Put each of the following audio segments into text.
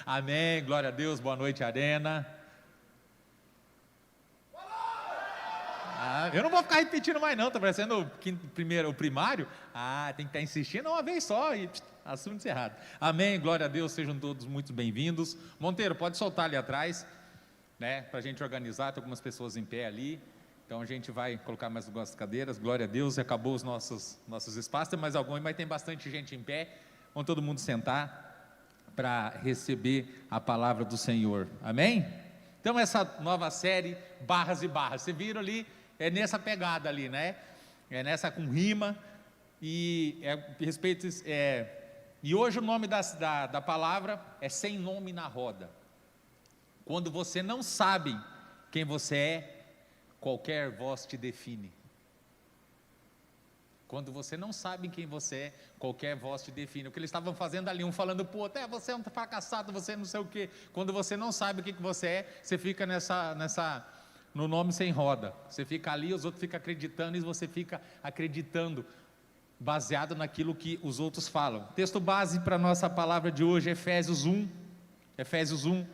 Amém, glória a Deus, boa noite, Arena. Eu não vou ficar repetindo mais não, tá parecendo o primário. Tem que estar insistindo uma vez só e assunto encerrado. Amém, glória a Deus, sejam todos muito bem-vindos. Monteiro, pode soltar ali atrás, né, para a gente organizar, tem algumas pessoas em pé ali. Então a gente vai colocar mais algumas cadeiras, glória a Deus, acabou os nossos espaços, tem mais alguns, mas tem bastante gente em pé. Vamos todo mundo sentar para receber a palavra do Senhor, amém? Então essa nova série, Barras e Barras, vocês viram ali, é nessa pegada ali, né? É nessa com rima, e e hoje o nome da palavra é Sem Nome na Roda. Quando você não sabe quem você é, qualquer voz te define. Quando você não sabe quem você é, qualquer voz te define. O que eles estavam fazendo ali, um falando para o outro, você é um fracassado, você não sei o quê. Quando você não sabe o que você é, você fica no nome sem roda. Você fica ali, os outros ficam acreditando e você fica acreditando, baseado naquilo que os outros falam. Texto base para a nossa palavra de hoje, Efésios 1,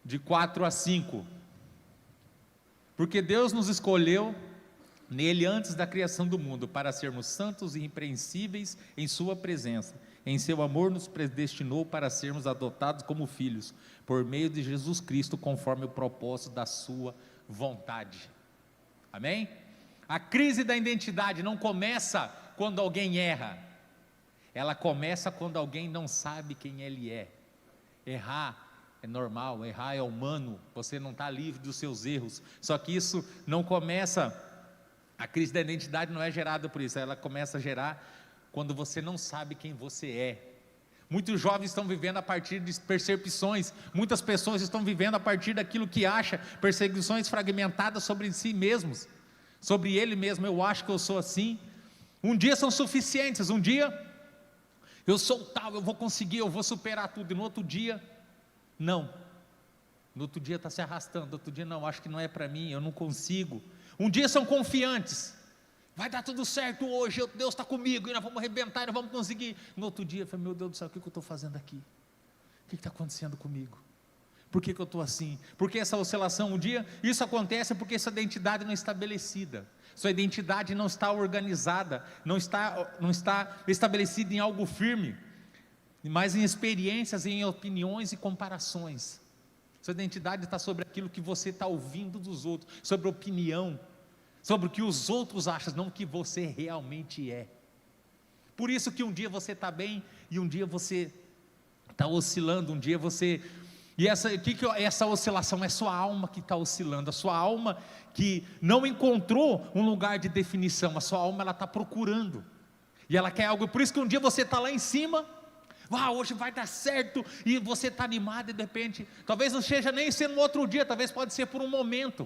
de 4 a 5. Porque Deus nos escolheu nele antes da criação do mundo, para sermos santos e irrepreensíveis em sua presença. Em seu amor nos predestinou para sermos adotados como filhos, por meio de Jesus Cristo, conforme o propósito da sua vontade. Amém? A crise da identidade não começa quando alguém erra, ela começa quando alguém não sabe quem ele é. Errar é normal, errar é humano, você não está livre dos seus erros, só que isso não começa, a crise da identidade não é gerada por isso, ela começa a gerar quando você não sabe quem você é. Muitos jovens estão vivendo a partir de percepções, muitas pessoas estão vivendo a partir daquilo que acha, percepções fragmentadas sobre si mesmos, sobre ele mesmo. Eu acho que eu sou assim, um dia são suficientes, um dia eu sou tal, eu vou conseguir, eu vou superar tudo, e no outro dia não, no outro dia está se arrastando, no outro dia não, acho que não é para mim, eu não consigo. Um dia são confiantes, vai dar tudo certo hoje, Deus está comigo, e nós vamos arrebentar, nós vamos conseguir. No outro dia, eu falei, meu Deus do céu, o que eu estou fazendo aqui? O que está acontecendo comigo? Por que eu estou assim? Por que essa oscilação? Um dia, isso acontece porque sua identidade não é estabelecida, sua identidade não está organizada, não está estabelecida em algo firme, mas em experiências, em opiniões e comparações. Sua identidade está sobre aquilo que você está ouvindo dos outros, sobre opinião, sobre o que os outros acham, não o que você realmente é. Por isso que um dia você está bem, e um dia você está oscilando, um dia você... E essa oscilação é sua alma que está oscilando, a sua alma que não encontrou um lugar de definição, a sua alma ela está procurando, e ela quer algo. Por isso que um dia você está lá em cima, hoje vai dar certo, e você está animado, e de repente, talvez não seja nem ser no outro dia, talvez pode ser por um momento,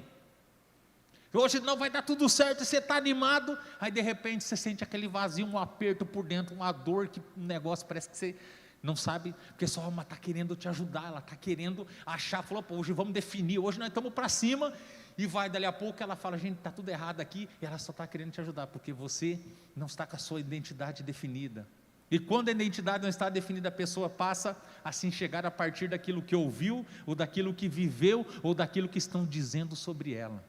hoje não vai dar tudo certo, e você está animado, aí de repente você sente aquele vazio, um aperto por dentro, uma dor, que um negócio parece que você não sabe, porque sua alma está querendo te ajudar, ela está querendo achar, falou, hoje vamos definir, hoje nós estamos para cima, e vai, dali a pouco ela fala, gente, está tudo errado aqui, e ela só está querendo te ajudar, porque você não está com a sua identidade definida. E quando a identidade não está definida, a pessoa passa a se enxergar a partir daquilo que ouviu, ou daquilo que viveu, ou daquilo que estão dizendo sobre ela.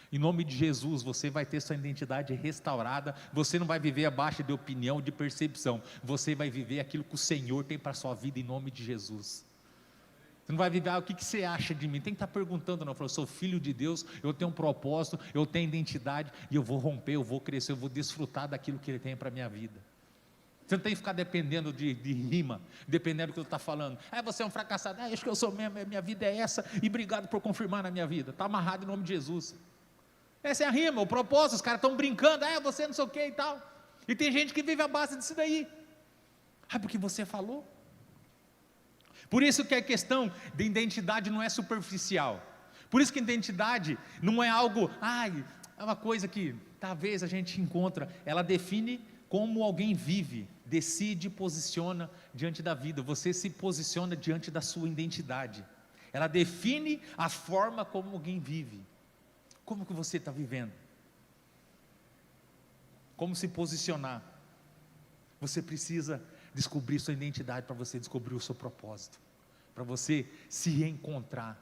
Em nome de Jesus, você vai ter sua identidade restaurada, você não vai viver abaixo de opinião, de percepção, você vai viver aquilo que o Senhor tem para a sua vida, em nome de Jesus. Você não vai viver, o que você acha de mim? Tem que estar perguntando, não, eu sou filho de Deus, eu tenho um propósito, eu tenho identidade, e eu vou romper, eu vou crescer, eu vou desfrutar daquilo que Ele tem para a minha vida. Você não tem que ficar dependendo de rima, dependendo do que Ele está falando. Você é um fracassado, acho que eu sou mesmo, minha vida é essa, e obrigado por confirmar na minha vida. Está amarrado em nome de Jesus. Essa é a rima, o propósito, os caras estão brincando, você não sei o que e tal, e tem gente que vive à base disso daí, porque você falou. Por isso que a questão de identidade não é superficial, por isso que identidade não é algo, é uma coisa que talvez a gente encontra, ela define como alguém vive, decide, posiciona diante da vida, você se posiciona diante da sua identidade, ela define a forma como alguém vive. Como que você está vivendo? Como se posicionar? Você precisa descobrir sua identidade, para você descobrir o seu propósito, para você se reencontrar.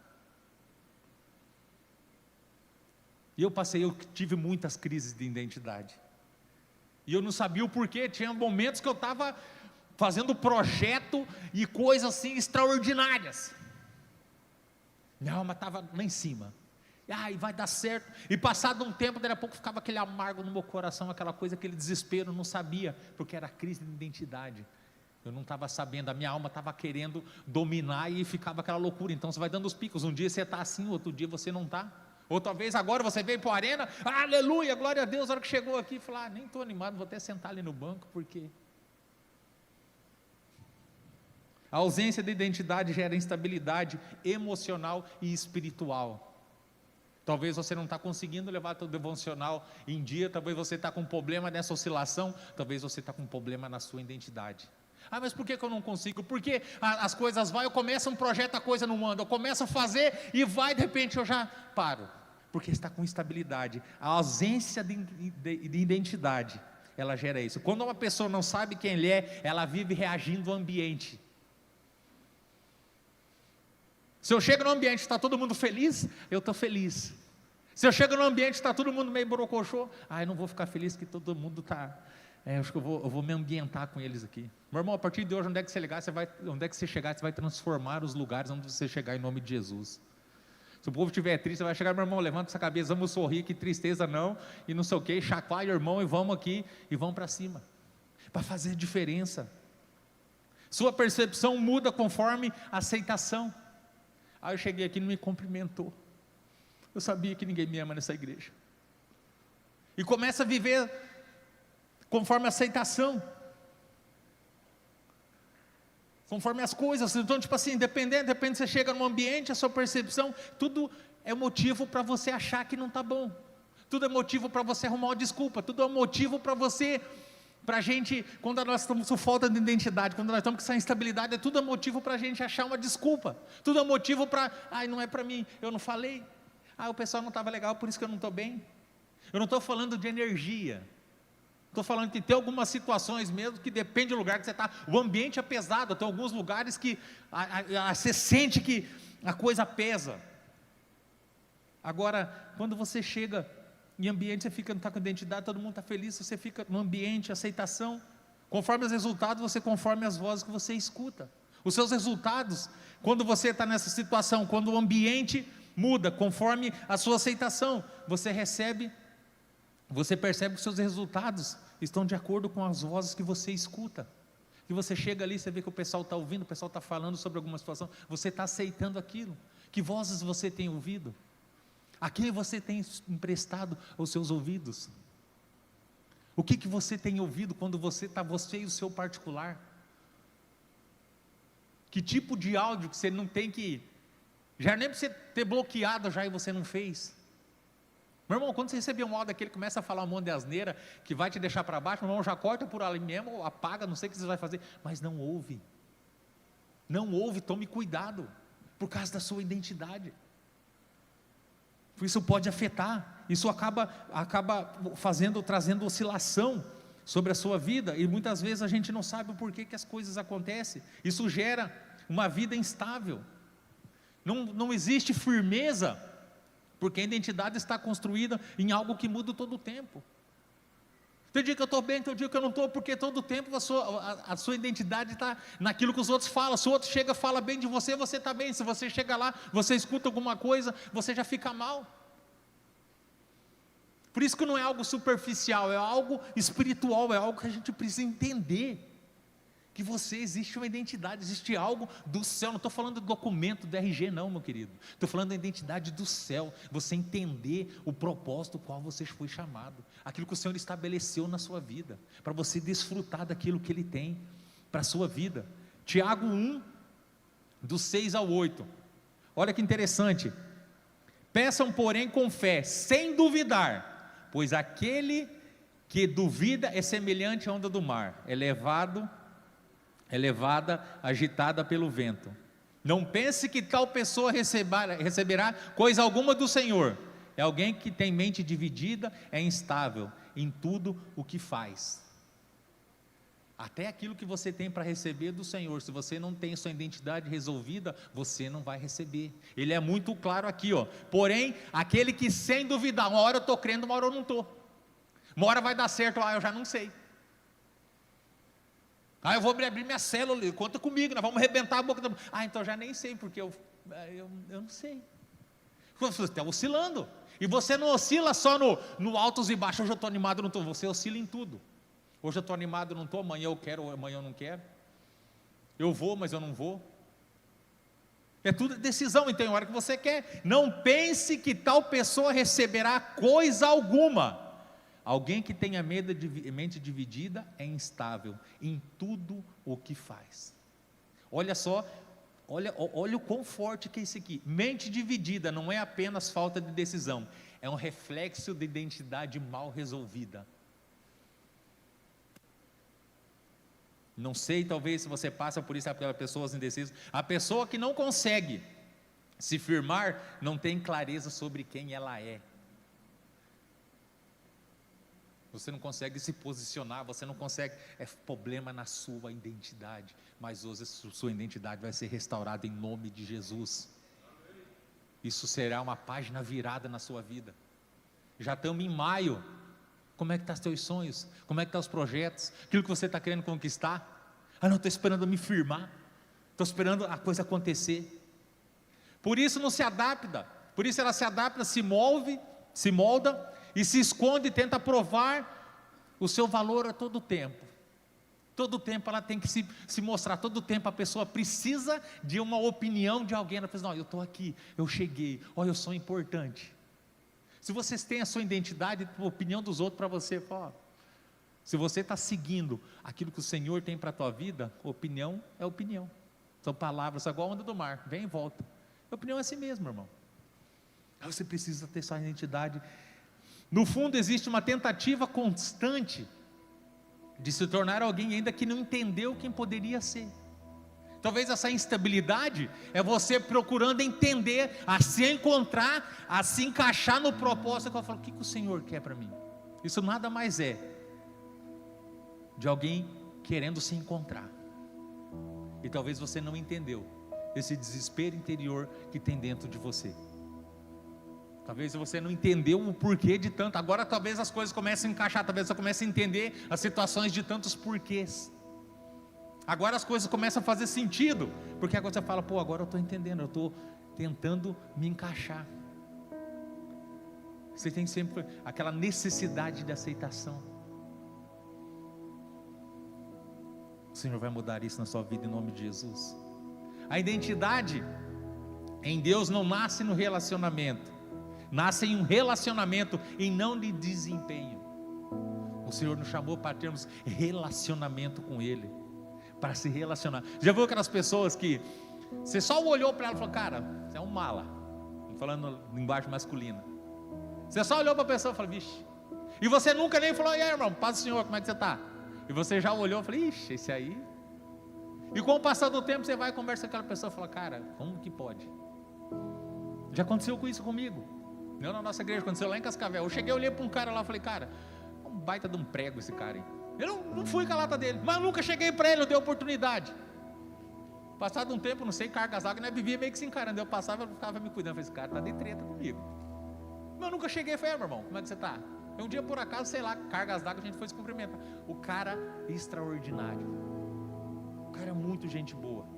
E eu tive muitas crises de identidade, e eu não sabia o porquê. Tinha momentos que eu estava fazendo projeto e coisas assim extraordinárias, minha alma estava lá em cima, e vai dar certo, e passado um tempo, daqui a pouco ficava aquele amargo no meu coração, aquela coisa, aquele desespero, não sabia, porque era crise de identidade, eu não estava sabendo, a minha alma estava querendo dominar, e ficava aquela loucura. Então você vai dando os picos, um dia você está assim, outro dia você não está, ou talvez agora você veio para a arena, aleluia, glória a Deus, a hora que chegou aqui, falou, nem estou animado, vou até sentar ali no banco, porque a ausência de identidade gera instabilidade emocional e espiritual. Talvez você não está conseguindo levar seu devocional em dia, talvez você está com um problema nessa oscilação, talvez você está com um problema na sua identidade. Mas por que eu não consigo? Porque as coisas vão, eu começo um projeto, a coisa não anda, eu começo a fazer e vai, de repente eu já paro, porque está com instabilidade. A ausência de identidade, ela gera isso. Quando uma pessoa não sabe quem ele é, ela vive reagindo ao ambiente. Se eu chego no ambiente e está todo mundo feliz, eu estou feliz. Se eu chego no ambiente e está todo mundo meio borocochô, eu não vou ficar feliz que todo mundo está... acho que eu vou me ambientar com eles aqui. Meu irmão, a partir de hoje, onde é que você chegar, você vai transformar os lugares onde você chegar, em nome de Jesus. Se o povo estiver triste, você vai chegar, meu irmão, levanta essa cabeça, vamos sorrir, que tristeza não, e não sei o que, chacoalha o irmão, e vamos aqui, e vamos para cima, para fazer diferença. Sua percepção muda conforme a aceitação. Eu cheguei aqui e não me cumprimentou, eu sabia que ninguém me ama nessa igreja, e começa a viver conforme a aceitação, conforme as coisas. Então, tipo assim, dependendo, você chega num ambiente, a sua percepção, tudo é motivo para você achar que não está bom, tudo é motivo para você arrumar uma desculpa, tudo é motivo para você, para a gente, quando nós estamos com falta de identidade, quando nós estamos com essa instabilidade, tudo é motivo para a gente achar uma desculpa, tudo é motivo para, não é para mim, eu não falei, o pessoal não estava legal, por isso que eu não estou bem. Eu não estou falando de energia, estou falando que tem algumas situações mesmo, que depende do lugar que você está, o ambiente é pesado, tem alguns lugares que você sente que a coisa pesa. Agora, quando você chega em ambiente, você não está com identidade, todo mundo está feliz, você fica no ambiente, aceitação, conforme os resultados, conforme as vozes que você escuta, os seus resultados, quando você está nessa situação, quando o ambiente muda, conforme a sua aceitação, você percebe que os seus resultados estão de acordo com as vozes que você escuta, que você chega ali, você vê que o pessoal está ouvindo, o pessoal está falando sobre alguma situação, você está aceitando aquilo. Que vozes você tem ouvido? A quem você tem emprestado os seus ouvidos? O que você tem ouvido quando você e o seu particular? Que tipo de áudio que você não tem que... Já nem para você ter bloqueado já, e você não fez. Meu irmão, quando você receber um áudio daquele, começa a falar um monte de asneira, que vai te deixar para baixo, meu irmão, já corta por ali mesmo, ou apaga, não sei o que você vai fazer, mas não ouve, tome cuidado, por causa da sua identidade. Isso pode afetar, isso acaba trazendo oscilação sobre a sua vida, e muitas vezes a gente não sabe o porquê que as coisas acontecem. Isso gera uma vida instável, não existe firmeza, porque a identidade está construída em algo que muda todo o tempo. Tem dia que eu estou bem, tem dia que eu não estou, porque todo o tempo a sua identidade está naquilo que os outros falam. Se o outro chega e fala bem de você, você está bem. Se você chega lá, você escuta alguma coisa, você já fica mal. Por isso que não é algo superficial, é algo espiritual, é algo que a gente precisa entender, que existe uma identidade, existe algo do céu. Não estou falando do documento do RG não, meu querido, estou falando da identidade do céu, você entender o propósito qual você foi chamado, aquilo que o Senhor estabeleceu na sua vida, para você desfrutar daquilo que Ele tem para a sua vida. Tiago 1, do 6 ao 8, olha que interessante: peçam porém com fé, sem duvidar, pois aquele que duvida é semelhante à onda do mar, é levada, agitada pelo vento. Não pense que tal pessoa receberá coisa alguma do Senhor. É alguém que tem mente dividida, é instável em tudo o que faz. Até aquilo que você tem para receber do Senhor, se você não tem sua identidade resolvida, você não vai receber. Ele é muito claro aqui, ó. Porém, aquele que sem duvidar, uma hora eu estou crendo, uma hora eu não estou. Uma hora vai dar certo, eu já não sei. Eu vou abrir minha célula, conta comigo, nós vamos arrebentar a boca da... então eu já nem sei, porque eu não sei. Você está oscilando. E você não oscila só no altos e baixos. Hoje eu estou animado, não estou. Você oscila em tudo. Hoje eu estou animado, não estou. Amanhã eu quero, amanhã eu não quero. Eu vou, mas eu não vou. É tudo decisão. Então, tem hora que você quer. Não pense que tal pessoa receberá coisa alguma. Alguém que tenha mente dividida é instável em tudo o que faz. Olha só. Olha o quão forte que é isso aqui. Mente dividida não é apenas falta de decisão, é um reflexo de identidade mal resolvida. Não sei, talvez se você passa por isso, pelas pessoas indecisas. A pessoa que não consegue se firmar, não tem clareza sobre quem ela é. Você não consegue se posicionar, você não consegue, é problema na sua identidade, mas hoje sua identidade vai ser restaurada em nome de Jesus. Isso será uma página virada na sua vida. Já estamos em maio. Como é que estão os teus sonhos? Como é que estão os projetos? Aquilo que você está querendo conquistar? Não, estou esperando me firmar, estou esperando a coisa acontecer. Por isso não se adapta, por isso ela se adapta, se molda, e se esconde e tenta provar o seu valor a todo tempo. Todo tempo ela tem que se mostrar, todo tempo a pessoa precisa de uma opinião de alguém. Ela pensa, não, eu estou aqui, eu cheguei, olha, eu sou importante. Se vocês têm a sua identidade, a opinião dos outros para você, se você está seguindo aquilo que o Senhor tem para a tua vida, opinião é opinião. São palavras, igual a onda do mar, vem e volta. A opinião é assim mesmo, irmão. Aí você precisa ter sua identidade. No fundo existe uma tentativa constante de se tornar alguém ainda que não entendeu quem poderia ser. Talvez essa instabilidade é você procurando entender, a se encontrar, a se encaixar no propósito. Que eu falo, o que o Senhor quer para mim? Isso nada mais é de alguém querendo se encontrar. E talvez você não entendeu esse desespero interior que tem dentro de você. Talvez você não entendeu o porquê de tanto. Agora talvez as coisas comecem a encaixar. Talvez você comece a entender as situações de tantos porquês. Agora as coisas começam a fazer sentido. Porque agora você fala, agora eu estou entendendo. Eu estou tentando me encaixar. Você tem sempre aquela necessidade de aceitação. O Senhor vai mudar isso na sua vida em nome de Jesus. A identidade em Deus não nasce no relacionamento. Nasce em um relacionamento e não de desempenho. O Senhor nos chamou para termos relacionamento com Ele, para se relacionar. Já viu aquelas pessoas que você só olhou para ela e falou, cara, você é um mala, falando linguagem masculina. Você só olhou para a pessoa e falou, vixe. E você nunca nem falou, e aí, irmão, paz do Senhor, como é que você está? E você já olhou e falou, ixi, esse aí. E com o passar do tempo você vai conversar com aquela pessoa e fala, cara, como que pode? Já aconteceu com isso comigo. Não, na nossa igreja, aconteceu lá em Cascavel. Eu cheguei, olhei para um cara lá e falei, cara, é um baita de um prego esse cara, hein? Eu não fui com a lata dele, mas nunca cheguei para ele, não dei oportunidade. Passado um tempo, não sei, cargas d'água, né? Vivia meio que se encarando. Eu passava, eu ficava me cuidando. Eu falei, esse cara está de treta comigo. Mas eu nunca cheguei, falei, meu irmão, como é que você está? Um dia por acaso, sei lá, cargas d'água, a gente foi se cumprimentar. O cara extraordinário. O cara é muito gente boa.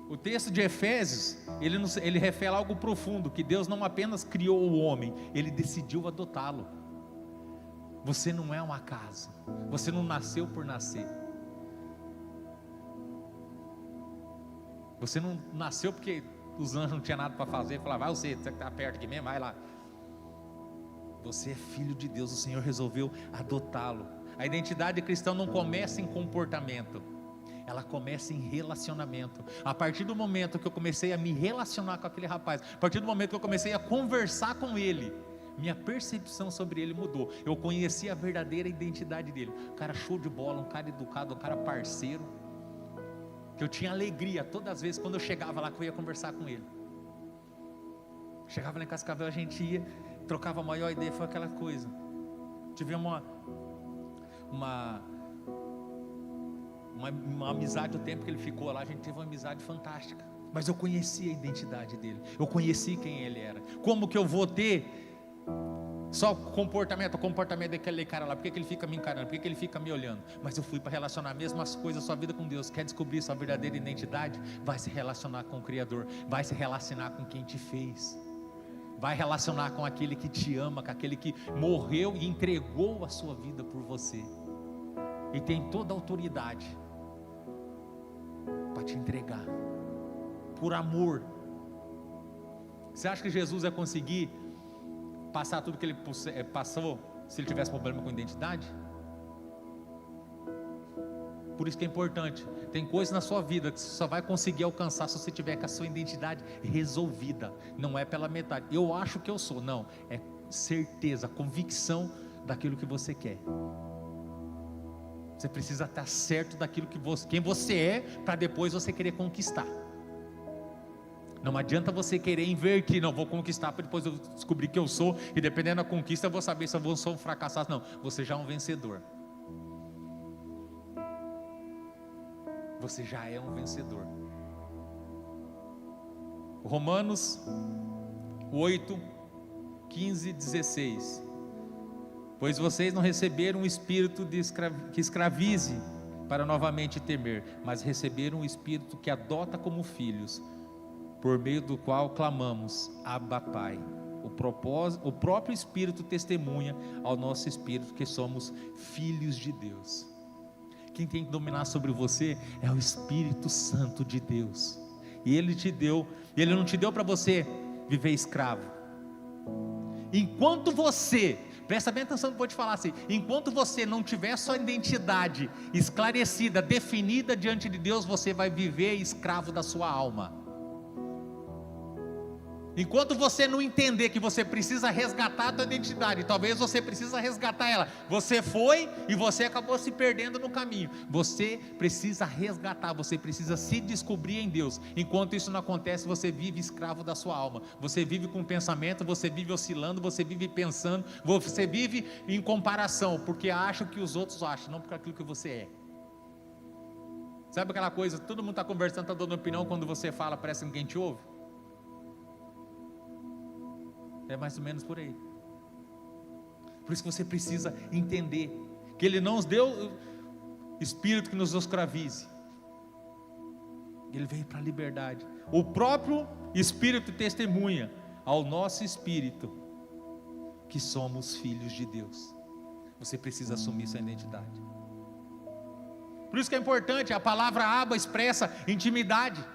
O texto de Efésios, ele revela algo profundo, que Deus não apenas criou o homem, Ele decidiu adotá-lo. Você não é um acaso, você não nasceu por nascer. Você não nasceu porque os anjos não tinham nada para fazer, falavam, vai você que está perto aqui mesmo, vai lá. Você é filho de Deus, o Senhor resolveu adotá-lo. A identidade cristã não começa em comportamento, ela começa em relacionamento. A partir do momento que eu comecei a me relacionar com aquele rapaz, a partir do momento que eu comecei a conversar com ele, minha percepção sobre ele mudou. Eu conheci a verdadeira identidade dele. Um cara show de bola, um cara educado, um cara parceiro, que eu tinha alegria todas as vezes quando eu chegava lá, que eu ia conversar com ele. Chegava lá em Cascavel, a gente ia, trocava a maior ideia, foi aquela coisa. Tivemos uma amizade, o tempo que ele ficou lá, a gente teve uma amizade fantástica, mas eu conheci a identidade dele, eu conheci quem ele era. Como que eu vou ter só o comportamento daquele cara lá? Por que ele fica me encarando? Por que ele fica me olhando? Mas eu fui para relacionar mesmas coisas, sua vida com Deus. Quer descobrir sua verdadeira identidade? Vai se relacionar com o Criador, vai se relacionar com quem te fez, vai relacionar com aquele que te ama, com aquele que morreu e entregou a sua vida por você, e tem toda a autoridade para te entregar, por amor. Você acha que Jesus ia conseguir passar tudo que ele passou se ele tivesse problema com identidade? Por isso que é importante, tem coisas na sua vida que você só vai conseguir alcançar se você tiver com a sua identidade resolvida. Não é pela metade, eu acho que eu sou, não, é certeza, convicção daquilo que você quer. Você precisa estar certo daquilo que quem você é, para depois você querer conquistar. Não adianta você querer invertir, não, vou conquistar para depois eu descobrir que eu sou, e dependendo da conquista eu vou saber se eu sou um fracassado. Não, você já é um vencedor. Você já é um vencedor. Romanos 8, 15, 16. Pois vocês não receberam um espírito que escravize para novamente temer, mas receberam um espírito que adota como filhos, por meio do qual clamamos, Abba, Pai. O próprio Espírito testemunha ao nosso espírito que somos filhos de Deus. Quem tem que dominar sobre você é o Espírito Santo de Deus, e Ele não te deu para você viver escravo. Enquanto você, presta bem atenção no que eu vou te falar assim, enquanto você não tiver sua identidade esclarecida, definida diante de Deus, você vai viver escravo da sua alma. Enquanto você não entender que você precisa resgatar a sua identidade, talvez você precisa resgatar ela, você foi e você acabou se perdendo no caminho. Você precisa resgatar, você precisa se descobrir em Deus. Enquanto isso não acontece, você vive escravo da sua alma. Você vive com pensamento, você vive oscilando, você vive pensando, você vive em comparação, porque acha o que os outros acham, não por aquilo que você é. Sabe aquela coisa, todo mundo está conversando, está dando opinião, quando você fala parece que ninguém te ouve? É mais ou menos por aí. Por isso que você precisa entender que Ele não nos deu espírito que nos escravize, Ele veio para a liberdade. O próprio Espírito testemunha ao nosso espírito que somos filhos de Deus. Você precisa assumir sua identidade. Por isso que é importante, a palavra Abba expressa intimidade.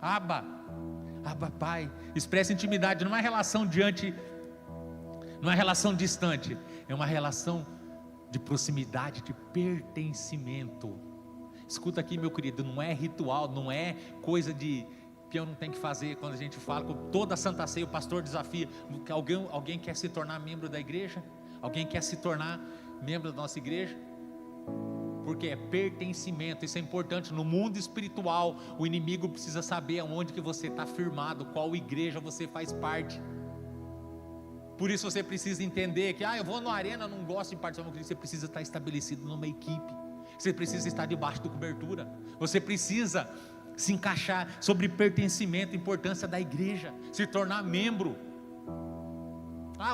Abba, Pai, expressa intimidade, não é relação não é relação distante, é uma relação de proximidade, de pertencimento. Escuta aqui, meu querido, não é ritual, não é coisa que eu não tenho que fazer. Quando a gente fala com toda a Santa Ceia, o pastor desafia, que alguém quer se tornar membro da igreja? Alguém quer se tornar membro da nossa igreja? Porque é pertencimento, isso é importante. No mundo espiritual, o inimigo precisa saber aonde que você está firmado, qual igreja você faz parte. Por isso você precisa entender que, eu vou na arena, não gosto de participar, você precisa estar estabelecido numa equipe, você precisa estar debaixo da cobertura, você precisa se encaixar sobre pertencimento, importância da igreja, se tornar membro.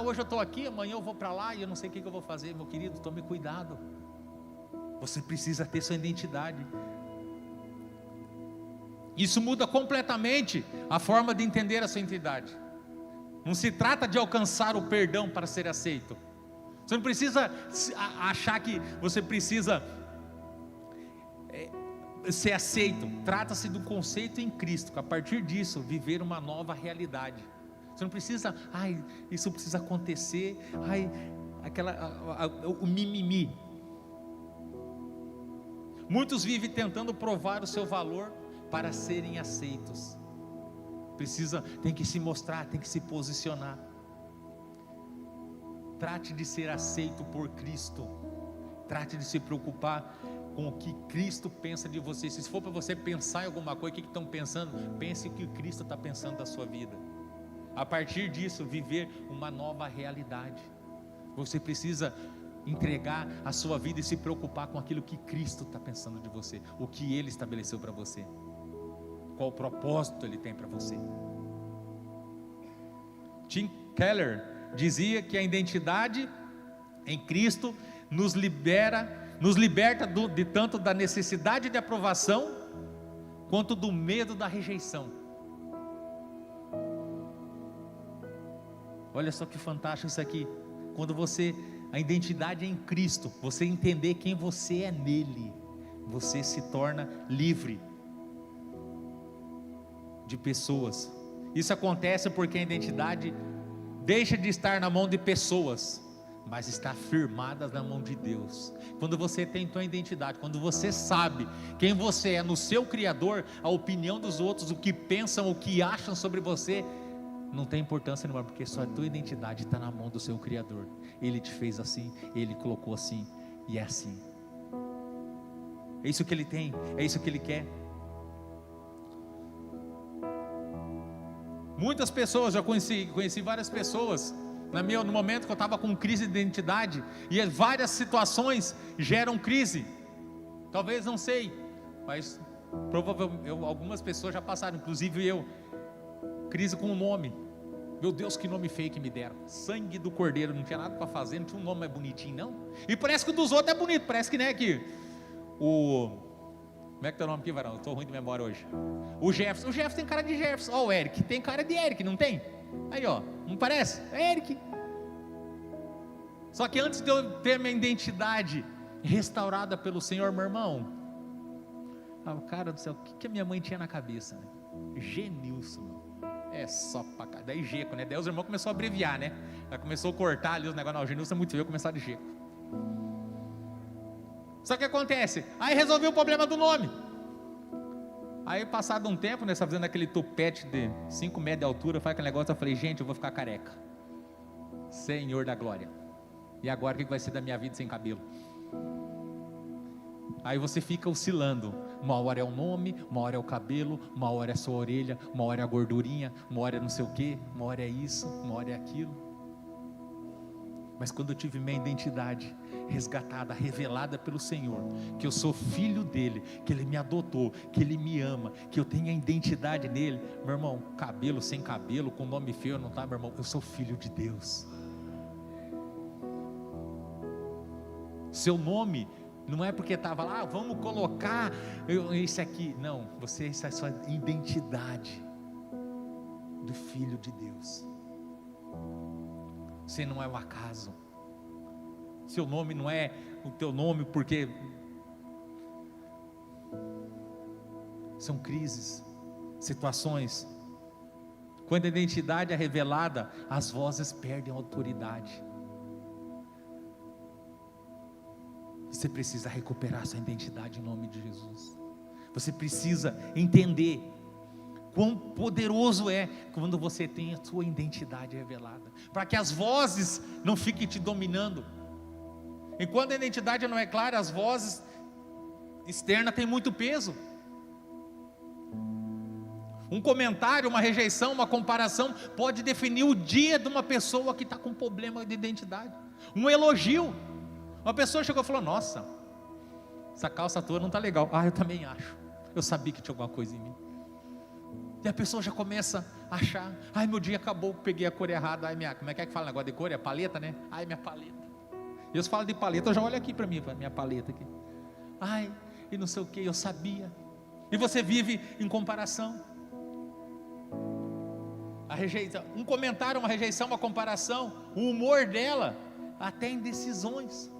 Hoje eu estou aqui, amanhã eu vou para lá e eu não sei o que eu vou fazer. Meu querido, tome cuidado. Você precisa ter sua identidade. Isso muda completamente a forma de entender a sua identidade. Não se trata de alcançar o perdão para ser aceito. Você não precisa achar que você precisa ser aceito. Trata-se do conceito em Cristo, a partir disso viver uma nova realidade. Você não precisa, isso precisa acontecer, o mimimi. Muitos vivem tentando provar o seu valor para serem aceitos. Tem que se mostrar, tem que se posicionar. Trate de ser aceito por Cristo. Trate de se preocupar com o que Cristo pensa de você. Se for para você pensar em alguma coisa, o que estão pensando? Pense o que Cristo está pensando da sua vida. A partir disso, viver uma nova realidade. Você precisa entregar a sua vida e se preocupar com aquilo que Cristo está pensando de você, o que Ele estabeleceu para você, qual o propósito Ele tem para você. Tim Keller dizia que a identidade em Cristo nos liberta de tanto da necessidade de aprovação, quanto do medo da rejeição. Olha só que fantástico isso aqui. Quando a identidade é em Cristo, você entender quem você é nele, você se torna livre de pessoas. Isso acontece porque a identidade deixa de estar na mão de pessoas, mas está firmada na mão de Deus. Quando você tem tua identidade, quando você sabe quem você é no seu Criador, a opinião dos outros, o que pensam, o que acham sobre você, não tem importância nenhuma, porque só a tua identidade está na mão do seu Criador. Ele te fez assim, Ele colocou assim, e é assim. É isso que Ele tem, é isso que Ele quer. Muitas pessoas, já conheci várias pessoas, no momento que eu estava com crise de identidade, e várias situações geram crise. Talvez, não sei, mas provavelmente algumas pessoas já passaram, inclusive eu. Crise com o nome. Meu Deus, que nome feio que me deram. Sangue do Cordeiro, não tinha nada para fazer, não tinha um nome mais bonitinho não. E parece que o dos outros é bonito, parece que, né, que como é que tá o nome aqui, varão? Eu estou ruim de memória hoje. O Jefferson tem cara de Jefferson. Ó, o Eric tem cara de Eric, não tem? Aí, ó, não parece? É Eric. Só que antes de eu ter minha identidade restaurada pelo Senhor, meu irmão, cara do céu, o que a minha mãe tinha na cabeça, né? Genilson, é só pra cá, daí Geco, né? Daí os irmãos começaram a abreviar, né? Já começou a cortar ali os negócios, não, Genilson é muito feio, começar de Geco. Só que acontece, aí resolvi o problema do nome. Aí passado um tempo, né, fazendo aquele tupete de 5 metros de altura, faz aquele negócio, eu falei, gente, eu vou ficar careca. Senhor da glória. E agora o que vai ser da minha vida sem cabelo? Aí você fica oscilando. Uma hora é o nome, uma hora é o cabelo, uma hora é a sua orelha, uma hora é a gordurinha, uma hora é não sei o que, uma hora é isso, uma hora é aquilo. Mas quando eu tive minha identidade resgatada, revelada pelo Senhor, que eu sou filho dele, que ele me adotou, que ele me ama, que eu tenho a identidade nele, meu irmão, cabelo sem cabelo, com nome feio não tá, meu irmão, eu sou filho de Deus. Seu nome não é porque estava lá, vamos colocar isso aqui. Não, essa é a sua identidade do Filho de Deus. Você não é um acaso. Seu nome não é o teu nome porque são crises, situações. Quando a identidade é revelada, as vozes perdem a autoridade. Você precisa recuperar sua identidade em nome de Jesus. Você precisa entender quão poderoso é quando você tem a sua identidade revelada, para que as vozes não fiquem te dominando. E quando a identidade não é clara, as vozes externas têm muito peso. Um comentário, uma rejeição, uma comparação pode definir o dia de uma pessoa que está com problema de identidade. Um elogio. Uma pessoa chegou e falou, nossa, essa calça tua não está legal. Eu também acho, eu sabia que tinha alguma coisa em mim. E a pessoa já começa a achar, meu dia acabou, peguei a cor errada. Como é que fala o negócio de cor? É paleta, né? Minha paleta. E eu falo de paleta, eu já olho aqui para mim, minha paleta aqui. E não sei o que, eu sabia. E você vive em comparação. A rejeição, um comentário, uma rejeição, uma comparação, o humor dela, até em decisões.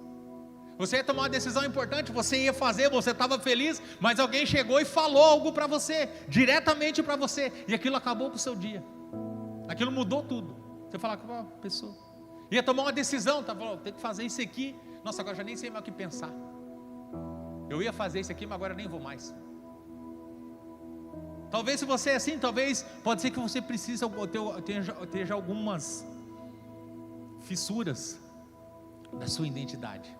Você ia tomar uma decisão importante, você ia fazer, você estava feliz, mas alguém chegou e falou algo para você, diretamente para você, e aquilo acabou com o seu dia. Aquilo mudou tudo. Você fala com a pessoa, ia tomar uma decisão, tem que fazer isso aqui. Nossa, agora já nem sei mais o que pensar. Eu ia fazer isso aqui, mas agora nem vou mais. Talvez se você é assim, pode ser que você precise tenha algumas fissuras da sua identidade.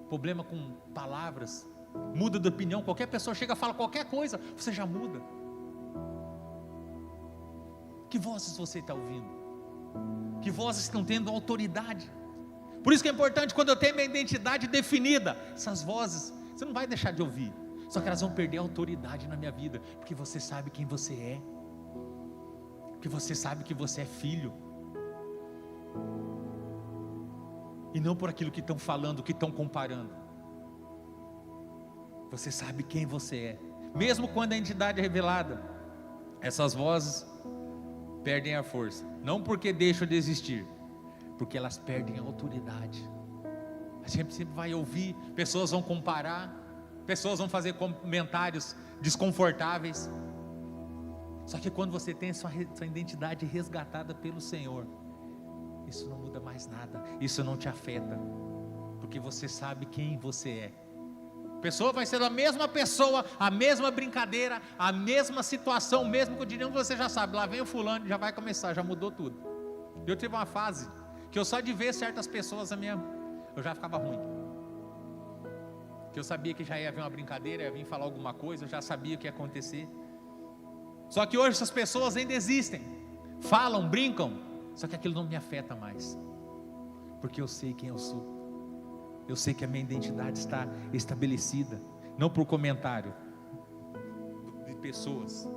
Problema com palavras, muda de opinião, qualquer pessoa chega e fala qualquer coisa, você já muda. Que vozes você está ouvindo? Que vozes estão tendo autoridade? Por isso que é importante, quando eu tenho minha identidade definida, essas vozes, você não vai deixar de ouvir, só que elas vão perder a autoridade na minha vida, porque você sabe quem você é, porque você sabe que você é filho, e não por aquilo que estão falando, que estão comparando. Você sabe quem você é, mesmo quando a identidade é revelada, essas vozes perdem a força, não porque deixam de existir, porque elas perdem a autoridade. A gente sempre vai ouvir, pessoas vão comparar, pessoas vão fazer comentários desconfortáveis, só que quando você tem sua identidade resgatada pelo Senhor, isso não muda mais nada, isso não te afeta, porque você sabe quem você é. A pessoa vai ser a mesma pessoa, a mesma brincadeira, a mesma situação, mesmo que eu diria que você já sabe, lá vem o fulano, já vai começar, já mudou tudo. Eu tive uma fase, que eu só de ver certas pessoas, eu já ficava ruim, que eu sabia que já ia haver uma brincadeira, ia vir falar alguma coisa, eu já sabia o que ia acontecer. Só que hoje essas pessoas ainda existem, falam, brincam, só que aquilo não me afeta mais, porque eu sei quem eu sou. Eu sei que a minha identidade está estabelecida, não por comentário de pessoas.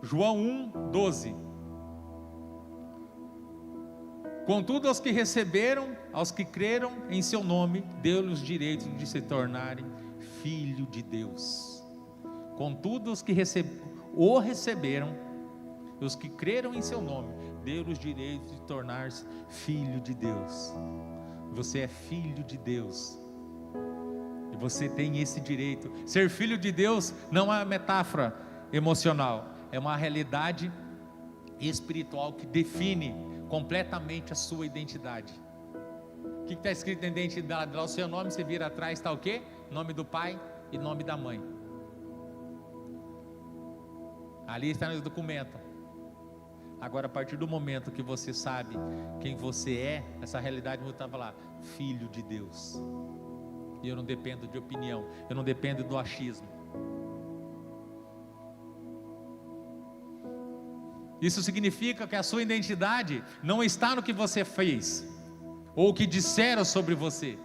João 1:12. Contudo, aos que receberam, aos que creram em seu nome, deu-lhes direito de se tornarem filho de Deus. Contudo, os que receberam, os que creram em seu nome, deu-lhes direito de tornar-se filho de Deus. Você é filho de Deus, e você tem esse direito. Ser filho de Deus não é uma metáfora emocional, é uma realidade espiritual que define completamente a sua identidade. O que está escrito na identidade? Lá o seu nome, você vira atrás, está o quê? Nome do pai e nome da mãe. Ali está no documento. Agora, a partir do momento que você sabe quem você é, essa realidade estava lá, filho de Deus. E eu não dependo de opinião, eu não dependo do achismo. Isso significa que a sua identidade não está no que você fez, ou o que disseram sobre você,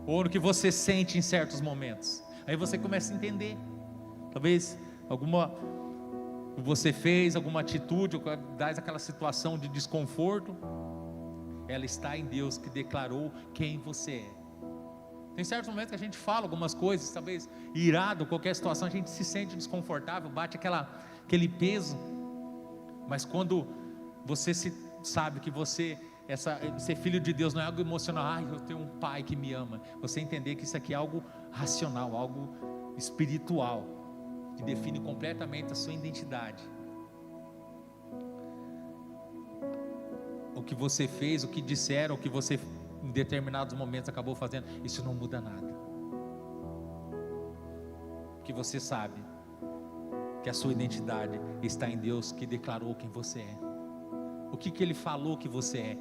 ou no que você sente em certos momentos. Aí você começa a entender, talvez você fez alguma atitude, ou dá aquela situação de desconforto, ela está em Deus que declarou quem você é. Tem certos momentos que a gente fala algumas coisas, talvez irado, qualquer situação, a gente se sente desconfortável, bate aquele peso, mas quando você sabe que ser filho de Deus não é algo emocional, eu tenho um pai que me ama, você entender que isso aqui é algo racional, algo espiritual, que define completamente a sua identidade. O que você fez, o que disseram, o que você em determinados momentos acabou fazendo, isso não muda nada, porque você sabe que a sua identidade está em Deus que declarou quem você é. O que Ele falou que você é,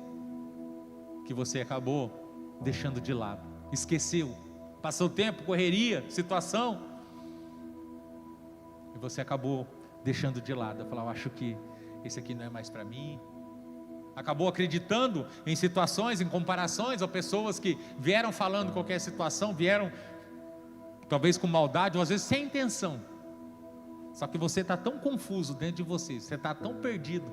que você acabou deixando de lado, esqueceu, passou o tempo, correria, situação, e você acabou deixando de lado. Falar, eu acho que esse aqui não é mais para mim. Acabou acreditando em situações, em comparações, ou pessoas que vieram falando qualquer situação, vieram talvez com maldade, ou às vezes sem intenção. Só que você está tão confuso dentro de você está tão perdido,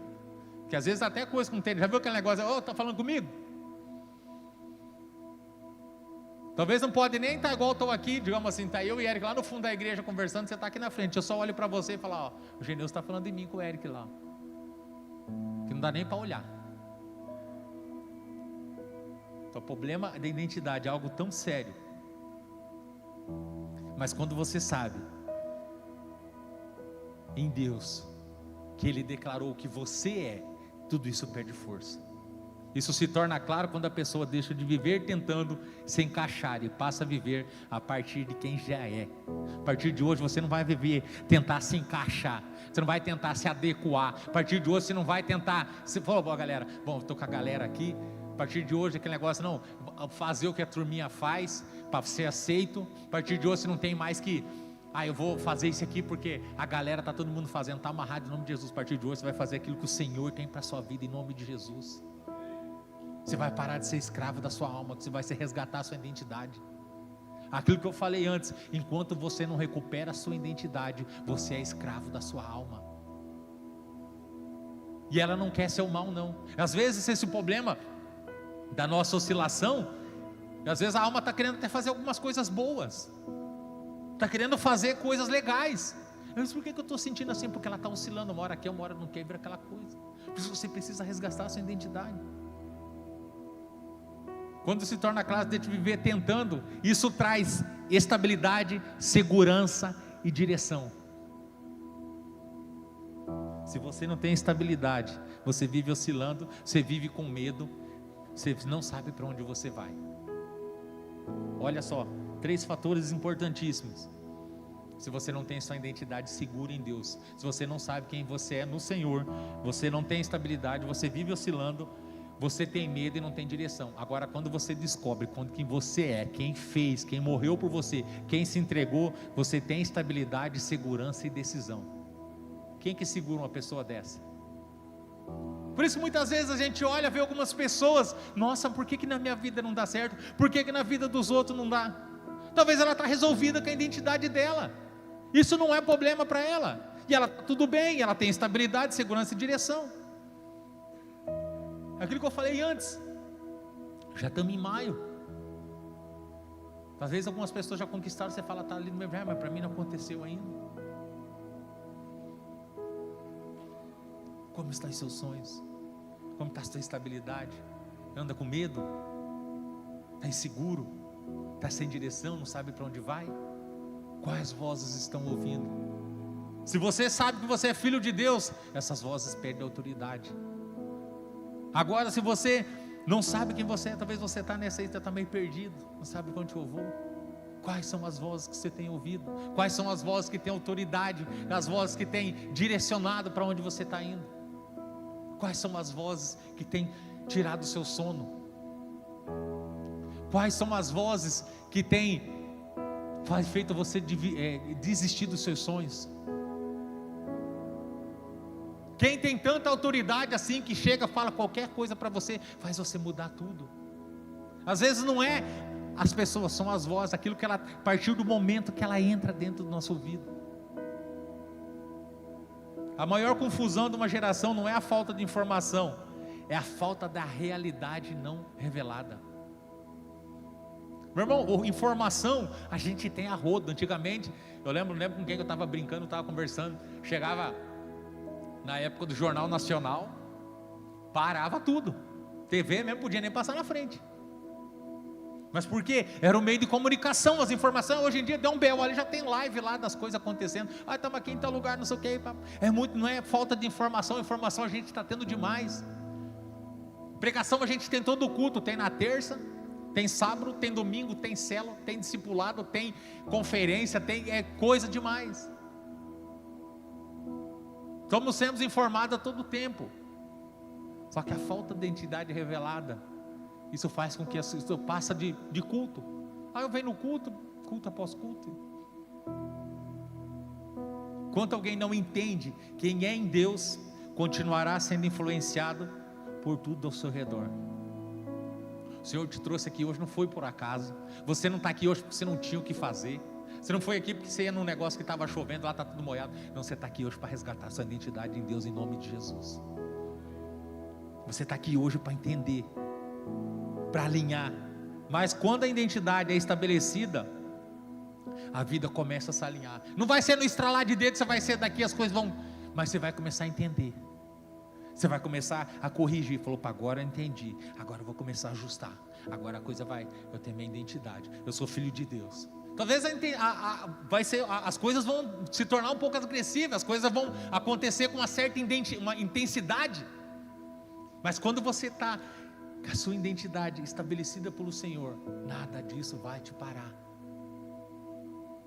que às vezes até coisa que não tem. Já viu aquele negócio, está falando comigo? Talvez não pode nem estar igual estou aqui, digamos assim, está eu e Eric lá no fundo da igreja conversando, você está aqui na frente, eu só olho para você e falo, o Genilson está falando de mim com o Eric lá, que não dá nem para olhar. Então, o problema da identidade é algo tão sério, mas quando você sabe em Deus que Ele declarou que você é, tudo isso perde força. Isso se torna claro quando a pessoa deixa de viver tentando se encaixar e passa a viver a partir de quem já é. A partir de hoje você não vai viver, tentar se encaixar, você não vai tentar se adequar. A partir de hoje você não vai tentar, você falou, galera, bom, estou com a galera aqui, a partir de hoje aquele negócio, não, fazer o que a turminha faz, para ser aceito. A partir de hoje você não tem mais que eu vou fazer isso aqui porque a galera está todo mundo fazendo, está amarrado em nome de Jesus. A partir de hoje você vai fazer aquilo que o Senhor tem para a sua vida em nome de Jesus. Você vai parar de ser escravo da sua alma, você vai se resgatar a sua identidade. Aquilo que eu falei antes, enquanto você não recupera a sua identidade, você é escravo da sua alma. E ela não quer seu mal não. Às vezes esse problema da nossa oscilação, às vezes a alma está querendo até fazer algumas coisas boas, está querendo fazer coisas legais. Mas por que eu estou sentindo assim? Porque ela está oscilando, uma hora aqui, uma hora não quer, vira aquela coisa. Por isso você precisa resgatar a sua identidade. Quando se torna classe de viver tentando, isso traz estabilidade, segurança e direção. Se você não tem estabilidade, você vive oscilando, você vive com medo, você não sabe para onde você vai. Olha só, 3 fatores importantíssimos. Se você não tem sua identidade segura em Deus, se você não sabe quem você é no Senhor, você não tem estabilidade, você vive oscilando, você tem medo e não tem direção. Agora, quando você descobre quem você é, quem fez, quem morreu por você, quem se entregou, você tem estabilidade, segurança e decisão. Quem que segura uma pessoa dessa? Por isso muitas vezes a gente olha, vê algumas pessoas, nossa, por que na minha vida não dá certo? Por que na vida dos outros não dá? Talvez ela está resolvida com a identidade dela, isso não é problema para ela, e ela tudo bem, ela tem estabilidade, segurança e direção. Aquilo que eu falei antes, já estamos em maio, talvez algumas pessoas já conquistaram, você fala, está ali no meu velho, mas para mim não aconteceu ainda. Como estão os seus sonhos? Como está a sua estabilidade? Anda com medo? Está inseguro? Está sem direção? Não sabe para onde vai? Quais vozes estão ouvindo? Se você sabe que você é filho de Deus, essas vozes perdem autoridade. Agora, se você não sabe quem você é, talvez você está nessa aí, está meio perdido, não sabe para onde eu vou. Quais são as vozes que você tem ouvido? Quais são as vozes que têm autoridade? As vozes que têm direcionado para onde você está indo? Quais são as vozes que têm tirado o seu sono? Quais são as vozes que têm feito você desistir dos seus sonhos? Quem tem tanta autoridade assim, que chega, fala qualquer coisa para você, faz você mudar tudo? Às vezes não é as pessoas, são as vozes, aquilo que ela, a partir do momento que ela entra dentro do nosso ouvido. A maior confusão de uma geração não é a falta de informação, é a falta da realidade não revelada. Meu irmão, informação a gente tem a rodo. Antigamente, eu lembro com quem eu estava brincando, estava conversando, chegava na época do Jornal Nacional, parava tudo, TV mesmo podia nem passar na frente. Mas por quê? Era o meio de comunicação, as informações. Hoje em dia deu um BO ali, já tem live lá das coisas acontecendo. Estamos aqui em tal lugar, não sei o que. Não é falta de informação, informação a gente está tendo demais. Pregação a gente tem todo o culto, tem na terça, tem sábado, tem domingo, tem célula, tem discipulado, tem conferência, tem coisa demais. Estamos sendo informados a todo tempo. Só que a falta de identidade revelada, isso faz com que isso passe de culto. Eu venho no culto após culto. Enquanto alguém não entende quem é em Deus, continuará sendo influenciado por tudo ao seu redor. O Senhor te trouxe aqui hoje, não foi por acaso. Você não está aqui hoje porque você não tinha o que fazer. Você não foi aqui porque você ia num negócio que estava chovendo, lá está tudo molhado. Não, você está aqui hoje para resgatar sua identidade em Deus, em nome de Jesus. Você está aqui hoje para entender, para alinhar. Mas quando a identidade é estabelecida, a vida começa a se alinhar. Não vai ser no estralar de dedo, você vai ser daqui, as coisas vão, mas você vai começar a entender. Você vai começar a corrigir. Falou, agora eu entendi, agora eu vou começar a ajustar. Agora a coisa vai, eu tenho minha identidade, eu sou filho de Deus. Talvez as coisas vão se tornar um pouco agressivas, as coisas vão acontecer com uma certa intensidade. Mas quando você está com a sua identidade estabelecida pelo Senhor, nada disso vai te parar.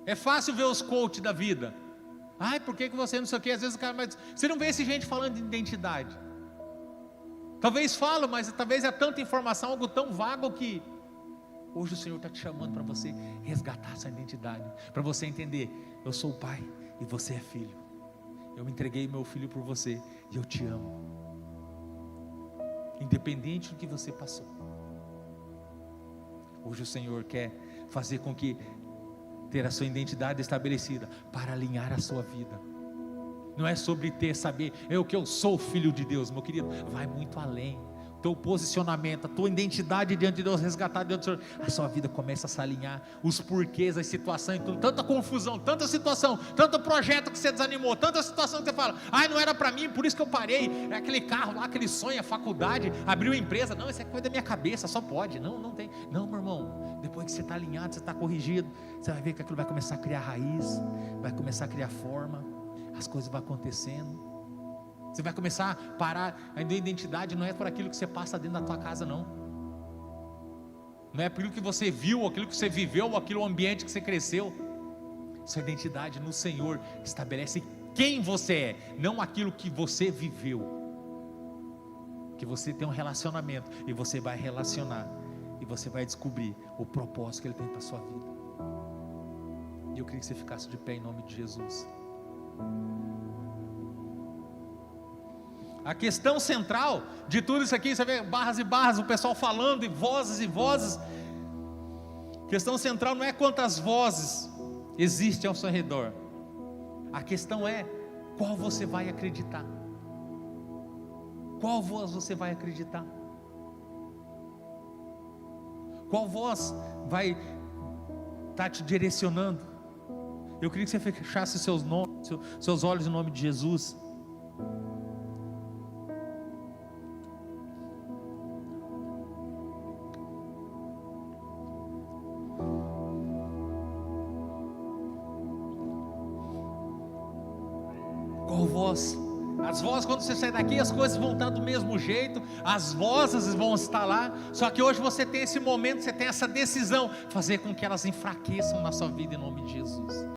É fácil ver os coaches da vida. Por que você não sei o que? Às vezes o cara, mas você não vê esse gente falando de identidade. Talvez fala, mas talvez é tanta informação, algo tão vago que Hoje o Senhor está te chamando para você resgatar essa identidade, para você entender: eu sou o pai e você é filho, eu me entreguei meu filho por você e eu te amo, independente do que você passou. Hoje o Senhor quer fazer com que ter a sua identidade estabelecida para alinhar a sua vida. Não é sobre saber que eu sou filho de Deus, meu querido, vai muito além. Teu posicionamento, a tua identidade diante de Deus, resgatada diante do Senhor, a sua vida começa a se alinhar, os porquês, as situações, tanta confusão, tanta situação, tanto projeto que você desanimou, tanta situação que você fala: ai, não era para mim, por isso que eu parei, é aquele carro lá, aquele sonho, a faculdade, abriu a empresa, não, isso é coisa da minha cabeça, só pode, não tem, não, meu irmão, depois que você está alinhado, você está corrigido, você vai ver que aquilo vai começar a criar raiz, vai começar a criar forma, as coisas vão acontecendo. Você vai começar a parar. A identidade não é por aquilo que você passa dentro da tua casa, não é por aquilo que você viu, aquilo que você viveu, aquilo ambiente que você cresceu. Sua identidade no Senhor estabelece quem você é, não aquilo que você viveu. Que você tem um relacionamento e você vai relacionar e você vai descobrir o propósito que Ele tem para a sua vida. E eu queria que você ficasse de pé em nome de Jesus. A questão central de tudo isso aqui, você vê barras e barras, o pessoal falando e vozes. A questão central não é quantas vozes existem ao seu redor. A questão é qual você vai acreditar. Qual voz você vai acreditar? Qual voz vai estar te direcionando? Eu queria que você fechasse seus olhos em nome de Jesus. Qual voz? As vozes, quando você sair daqui, as coisas vão estar do mesmo jeito, as vozes vão estar lá, só que hoje você tem esse momento, você tem essa decisão, fazer com que elas enfraqueçam na sua vida em nome de Jesus.